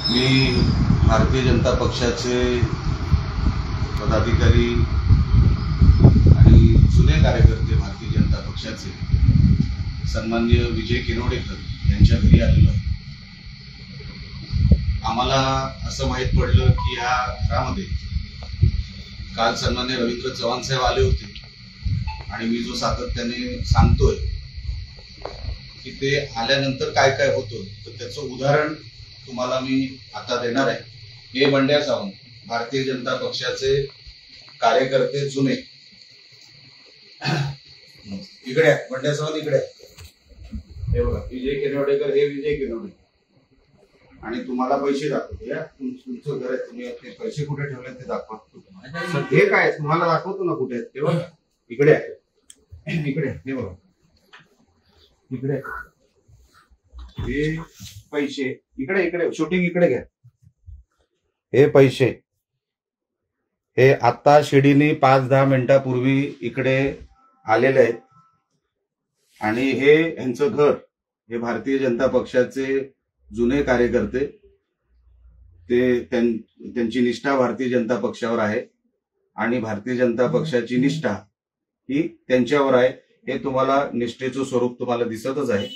मी भारतीय जनता पक्षाचे पदाधिकारी आणि जुने कार्यकर्ते भारतीय जनता पक्षाचे सन्माननीय विजय किनवडेकर यांच्या घरी आलेलो आहे। आम्हाला असं माहीत पडलं की या घरामध्ये काल सन्माननीय रवींद्र चव्हाण साहेब आले होते आणि मी जो सातत्याने सांगतोय की ते आल्यानंतर काय काय होतं तर त्याचं उदाहरण तुम्हाला मी आता देणार आहे। हे बंड्या सावंत भारतीय जनता पक्षाचे कार्यकर्ते जुने, इकडे बंड्या सावंत इकडे, हे बघा विजय किनवडेकर, हे विजय किनवडेकर आणि तुम्हाला पैसे दाखवतो। या तुमचं घर आहे, तुम्ही आपले पैसे कुठे ठेवले ते दाखवा। हे काय तुम्हाला दाखवतो ना कुठे आहेत ते बघा, इकडे आहे, इकडे हे बघा, इकडे हे पैसे, इकडे इकडे शूटिंग इकडे घ्या। हे पैसे हे आता शिडीने 5-10 मिनिटापूर्वी इकडे आलेले आहेत आणि हे यांचं घर, हे भारतीय जनता पक्षाचे जुने कार्यकर्ते, ते त्यांची निष्ठा भारतीय जनता पक्षावर आहे आणि भारतीय जनता पक्षाची निष्ठा ही त्यांच्यावर आहे। हे तुम्हाला निष्ठेचं स्वरूप तुम्हाला दिसतच आहे।